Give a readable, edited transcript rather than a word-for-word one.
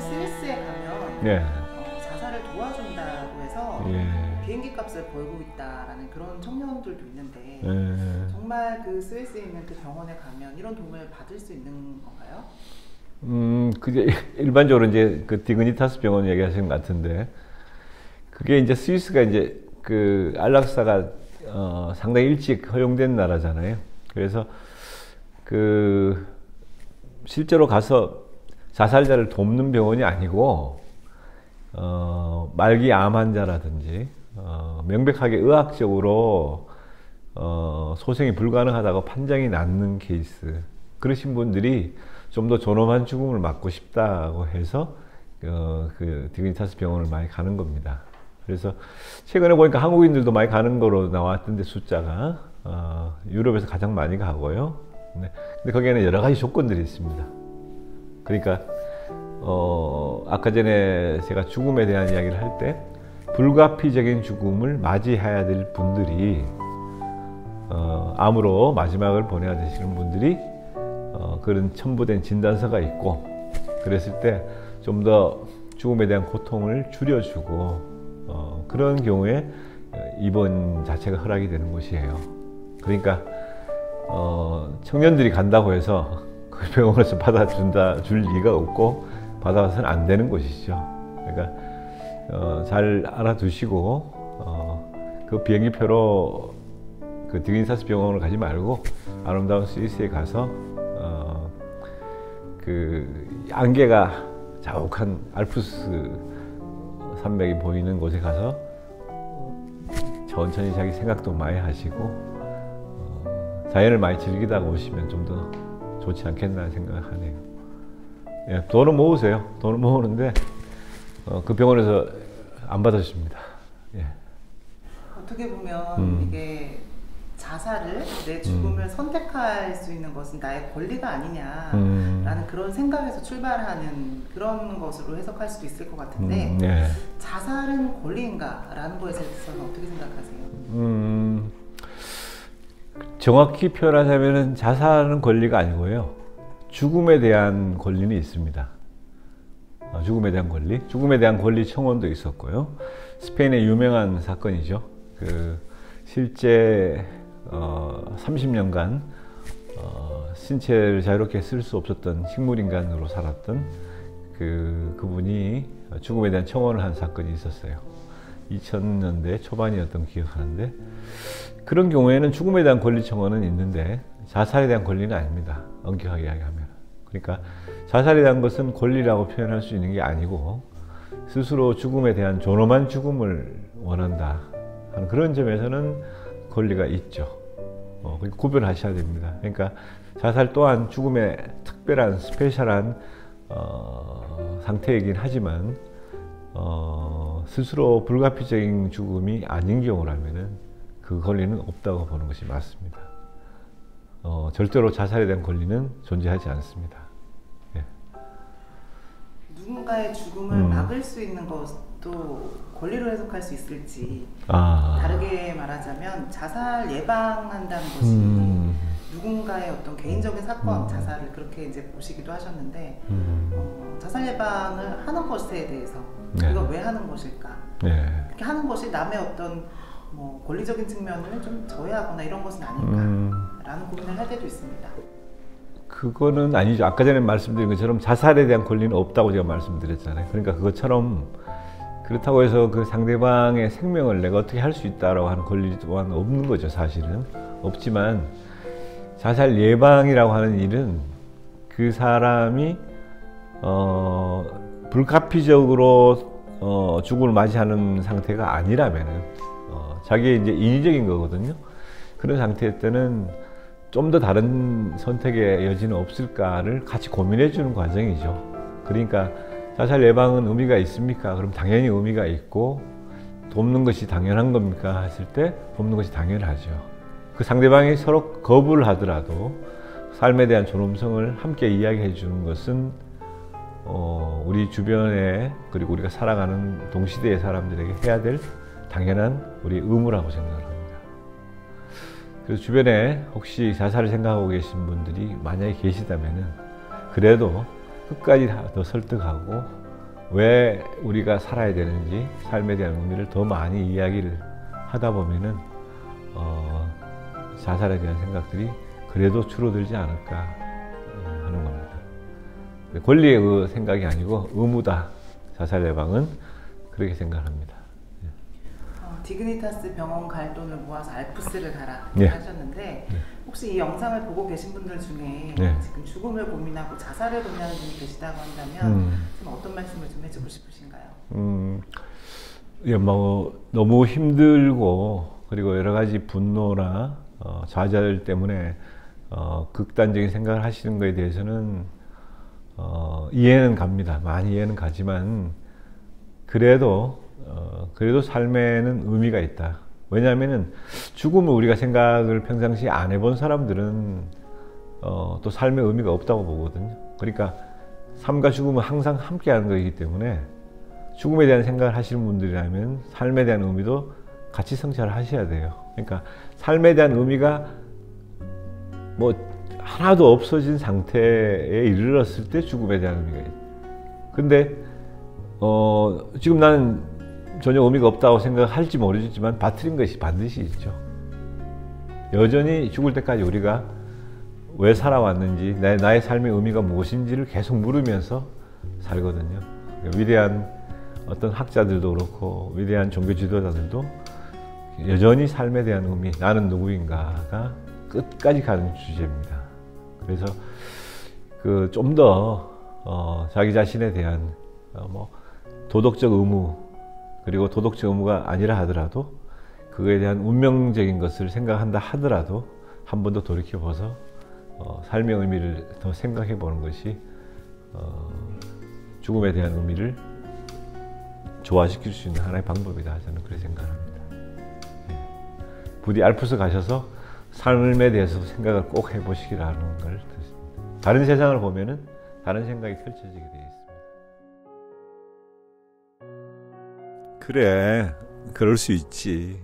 스위스에 가면 예. 자살을 도와준다고 해서 예. 비행기 값을 벌고 있다라는 그런 청년들도 있는데 예. 정말 그 스위스에 있는 그 병원에 가면 이런 도움을 받을 수 있는 건가요? 그게 일반적으로 이제 그 디그니타스 병원 얘기하시는 것 같은데, 그게 이제 스위스가 이제 그 안락사가 상당히 일찍 허용된 나라잖아요. 그래서 그 실제로 가서 자살자를 돕는 병원이 아니고 말기 암 환자라든지 명백하게 의학적으로 소생이 불가능하다고 판정이 났는 케이스, 그러신 분들이 좀 더 존엄한 죽음을 맞고 싶다고 해서 그 디그니타스 병원을 많이 가는 겁니다. 그래서 최근에 보니까 한국인들도 많이 가는 거로 나왔던데, 숫자가 유럽에서 가장 많이 가고요. 네. 근데 거기에는 여러 가지 조건들이 있습니다. 그러니까 아까 전에 제가 죽음에 대한 이야기를 할 때 불가피적인 죽음을 맞이해야 될 분들이, 암으로 마지막을 보내야 되시는 분들이 그런 첨부된 진단서가 있고, 그랬을 때 좀 더 죽음에 대한 고통을 줄여주고 그런 경우에 입원 자체가 허락이 되는 곳이에요. 그러니까 청년들이 간다고 해서 그 병원에서 줄 리가 없고 받아서는 안 되는 곳이죠. 그러니까 잘 알아두시고 그 비행기표로 그 디그니타스 병원을 가지 말고 아름다운 스위스에 가서 그 안개가 자욱한 알프스 산맥이 보이는 곳에 가서 천천히 자기 생각도 많이 하시고 자연을 많이 즐기다가 오시면 좀 더 좋지 않겠나 생각하네요. 예, 돈을 모으세요. 돈을 모으는데 그 병원에서 안 받아줍니다. 예. 어떻게 보면 이게 자살을, 내 죽음을 선택할 수 있는 것은 나의 권리가 아니냐라는 그런 생각에서 출발하는 그런 것으로 해석할 수도 있을 것 같은데 예. 자살은 권리인가라는 것에 대해서는 어떻게 생각하세요? 정확히 표현하자면 자살은 권리가 아니고요, 죽음에 대한 권리는 있습니다. 죽음에 대한 권리, 죽음에 대한 권리 청원도 있었고요. 스페인의 유명한 사건이죠. 그 실제 30년간 신체를 자유롭게 쓸 수 없었던 식물인간으로 살았던 그분이 죽음에 대한 청원을 한 사건이 있었어요. 2000년대 초반이었던 기억하는데, 그런 경우에는 죽음에 대한 권리 청원은 있는데 자살에 대한 권리는 아닙니다. 엄격하게 이야기하면. 그러니까 자살에 대한 것은 권리라고 표현할 수 있는 게 아니고, 스스로 죽음에 대한 존엄한 죽음을 원한다 하는 그런 점에서는 권리가 있죠. 구별하셔야 됩니다. 그러니까 자살 또한 죽음의 특별한 스페셜한 상태이긴 하지만 스스로 불가피적인 죽음이 아닌 경우라면은 그 권리는 없다고 보는 것이 맞습니다. 절대로 자살에 대한 권리는 존재하지 않습니다. 예. 누군가의 죽음을 막을 수 있는 것도 권리로 해석할 수 있을지, 다르게 말하자면 자살 예방한다는 것이 누군가의 어떤 개인적인 사건, 자살을 그렇게 이제 보시기도 하셨는데 자살 예방을 하는 것에 대해서 우리가 왜 하는 것일까? 그렇게 하는 것이 남의 어떤 권리적인 측면을 좀 저해하거나 이런 것은 아닐까라는 고민을 할 때도 있습니다. 그거는 아니죠. 아까 전에 말씀드린 것처럼 자살에 대한 권리는 없다고 제가 말씀드렸잖아요. 그러니까 그것처럼 그렇다고 해서 그 상대방의 생명을 내가 어떻게 할 수 있다라고 하는 권리 또한 없는 거죠. 사실은 없지만, 자살 예방이라고 하는 일은 그 사람이 불가피적으로 죽음을 맞이하는 상태가 아니라면은 자기의 이제 인위적인 거거든요. 그런 상태일 때는 좀 더 다른 선택의 여지는 없을까를 같이 고민해 주는 과정이죠. 그러니까 자살 예방은 의미가 있습니까? 그럼 당연히 의미가 있고, 돕는 것이 당연한 겁니까? 했을 때 돕는 것이 당연하죠. 그 상대방이 서로 거부를 하더라도 삶에 대한 존엄성을 함께 이야기해 주는 것은 우리 주변에, 그리고 우리가 살아가는 동시대의 사람들에게 해야 될 당연한 우리 의무라고 생각을 합니다. 그래서 주변에 혹시 자살을 생각하고 계신 분들이 만약에 계시다면은 그래도 끝까지 더 설득하고 왜 우리가 살아야 되는지 삶에 대한 의미를 더 많이 이야기를 하다 보면은 자살에 대한 생각들이 그래도 줄어들지 않을까 하는 겁니다. 권리의 그 생각이 아니고 의무다. 자살 예방은 그렇게 생각합니다. 디그니타스 병원 갈 돈을 모아서 알프스를 가라 하셨는데 혹시 이 영상을 보고 계신 분들 중에 지금 죽음을 고민하고 자살을 고민하는 분이 계시다고 한다면 좀 어떤 말씀을 좀 해주고 싶으신가요? 너무 힘들고 그리고 여러 가지 분노나 좌절 때문에 극단적인 생각을 하시는 것에 대해서는 이해는 갑니다. 많이 이해는 가지만 그래도 삶에는 의미가 있다. 왜냐하면은 죽음을 우리가 생각을 평상시에 안 해본 사람들은 또 삶의 의미가 없다고 보거든요. 그러니까 삶과 죽음은 항상 함께하는 것이기 때문에 죽음에 대한 생각을 하시는 분들이라면 삶에 대한 의미도 같이 성찰을 하셔야 돼요. 그러니까 삶에 대한 의미가 뭐 하나도 없어진 상태에 이르렀을 때 죽음에 대한 의미가 있다. 근데 지금 나는 전혀 의미가 없다고 생각할지 모르겠지만 바틀린 것이 반드시 있죠. 여전히 죽을 때까지 우리가 왜 살아왔는지 나의 삶의 의미가 무엇인지를 계속 물으면서 살거든요. 위대한 어떤 학자들도 그렇고 위대한 종교 지도자들도 여전히 삶에 대한 의미, 나는 누구인가가 끝까지 가는 주제입니다. 그래서 좀 더 자기 자신에 대한 도덕적 의무, 그리고 도덕적 의무가 아니라 하더라도 그거에 대한 운명적인 것을 생각한다 하더라도 한 번 더 돌이켜봐서 삶의 의미를 더 생각해 보는 것이 죽음에 대한 의미를 조화시킬 수 있는 하나의 방법이다. 저는 그렇게 생각합니다. 부디 알프스 가셔서 삶에 대해서 생각을 꼭 해보시기라는 걸 듣습니다. 다른 세상을 보면은 다른 생각이 펼쳐지게 되어 있습니다. 그래, 그럴 수 있지.